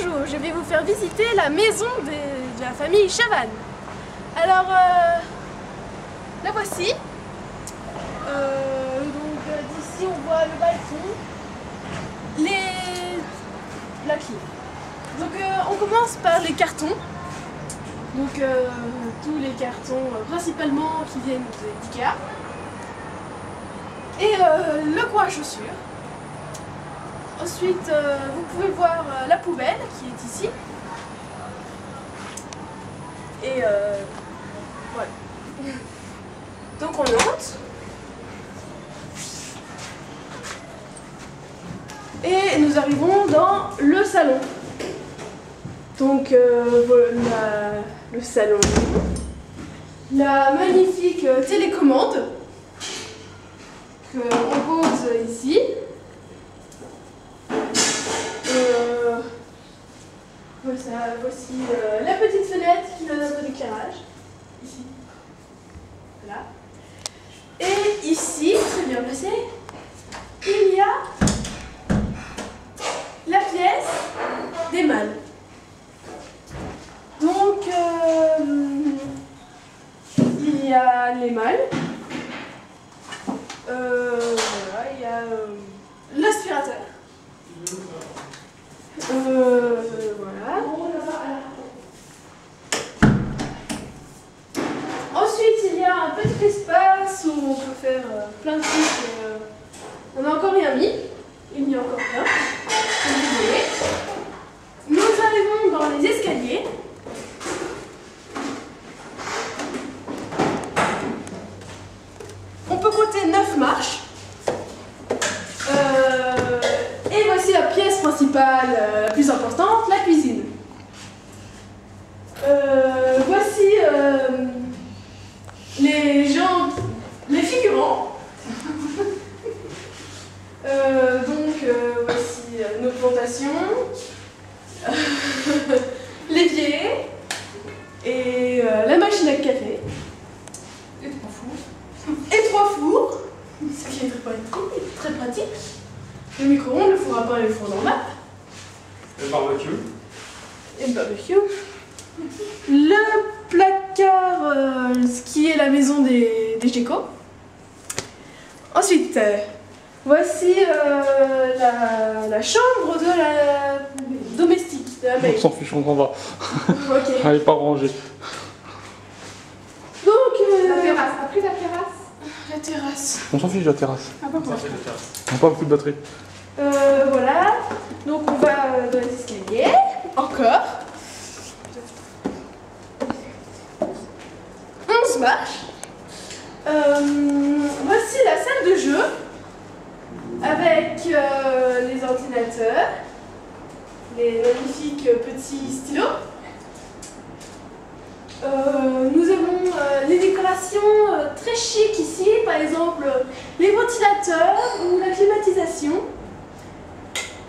Bonjour, je vais vous faire visiter la maison de la famille Chavannes. Alors, la voici. D'ici on voit le balcon, la clé. Donc on commence par les cartons. Donc tous les cartons principalement qui viennent d'IKEA. Et le coin à chaussures. Ensuite, vous pouvez voir la poubelle qui est ici. Et voilà. Donc on monte. Et nous arrivons dans le salon. Donc voilà le salon. La magnifique télécommande qu'on pose ici. Voici la petite fenêtre qui donne un peu d'éclairage. Ici. Voilà. Et ici, très bien placé, il y a la pièce des mâles. Donc, il y a les mâles. Voilà, il y a l'aspirateur. Voilà. Ensuite, il y a un petit espace où on peut faire plein de trucs. On n'a encore rien mis. Il y a encore plein. Comme vous voyez. Nous arrivons dans les escaliers. On peut compter 9 marches. Et voici la pièce principale la plus importante, la cuisine. Voici les figurants. Voici nos plantations, l'évier et la machine à café. Et 3 fours. Et 3 fours, ce qui est très pratique. Le micro-ondes, le four à pain et le four normal. Le barbecue. Et le barbecue. Le placard, ce qui est la maison des geckos. Ensuite, voici la chambre de la domestique, de la maison. On s'en fiche, on s'en va. Ok. Elle n'est pas rangée. Donc, la terrasse, t'as pris la terrasse? La terrasse. On s'en fiche de la terrasse. Ah, pas quoi. On n'a pas beaucoup de batterie. Voilà. Donc, on va dans les escaliers. Encore. 11 marches. Voici la salle de jeu avec les ordinateurs, les magnifiques petits stylos. Nous avons les décorations très chic ici, par exemple les ventilateurs ou la climatisation.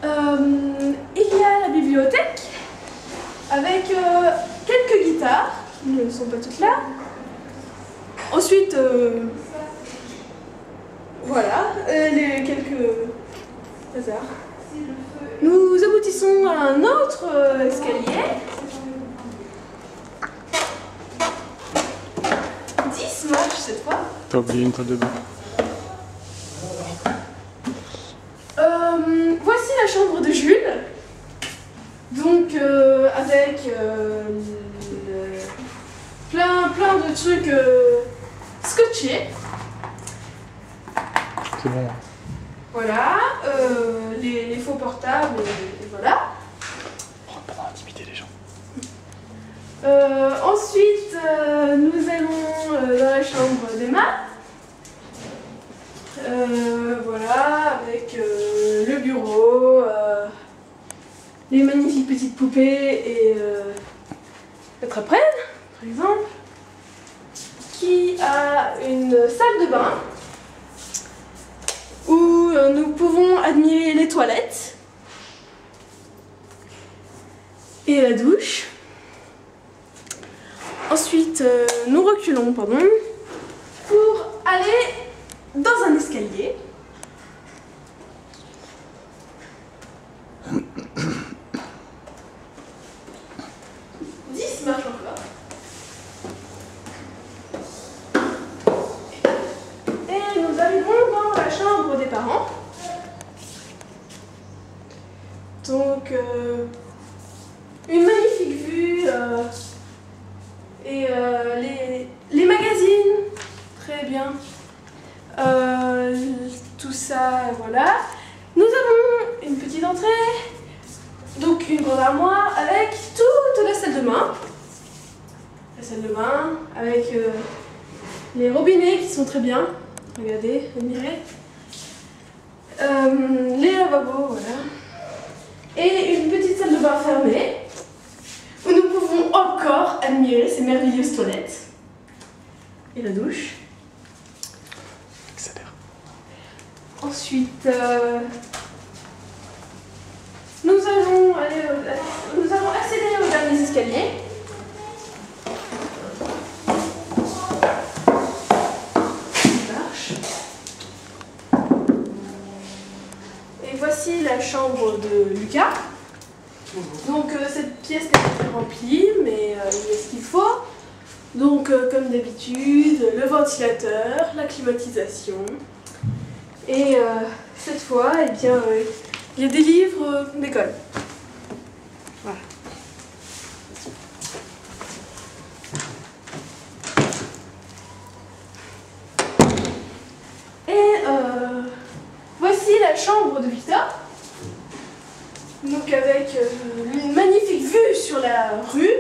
Il y a la bibliothèque avec quelques guitares qui ne sont pas toutes là. Ensuite, voilà, les quelques hasards. Nous aboutissons à un autre escalier. 10 marches cette fois. T'as oublié une salle de bain. Voici la chambre de Jules. Donc avec plein de trucs scotchés. C'est bon. Voilà, les faux portables et voilà. On va pas intimider les gens. Ensuite, nous allons dans la chambre des maths. Voilà, avec le bureau, les magnifiques petites poupées et le trapèze, par exemple, qui a une salle de bain où nous pouvons admirer les toilettes et la douche. Ensuite, nous reculons, pour aller dans un escalier. qui marche encore. Et nous arrivons dans la chambre des parents. Donc, une magnifique vue et les magazines, très bien. Tout ça, voilà. Nous avons une petite entrée, donc une grande armoire avec toute la salle de bain. La salle de bain avec les robinets qui sont très bien. Regardez, admirez. Les lavabos, voilà. Et une petite salle de bain fermée où nous pouvons encore admirer ces merveilleuses toilettes. Et la douche. Accélère. Ensuite, nous allons accéder aux derniers escaliers. Marche. Et voici la chambre de Lucas. Donc cette pièce n'est pas très remplie, mais il y a ce qu'il faut. Donc comme d'habitude, le ventilateur, la climatisation. Et cette fois, eh bien, il y a des livres d'école. Voilà. Et voici la chambre de Victor. Donc avec une magnifique vue sur la rue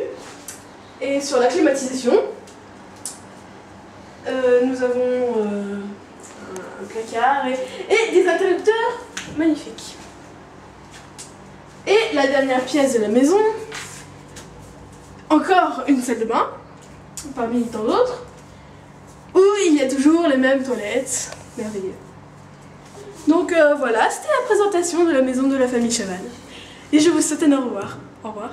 et sur la climatisation. Nous avons un placard et des interrupteurs magnifiques. Et la dernière pièce de la maison, encore une salle de bain, parmi tant d'autres, où il y a toujours les mêmes toilettes, merveilleux. Donc voilà, c'était la présentation de la maison de la famille Chaval. Et je vous souhaite un au revoir. Au revoir.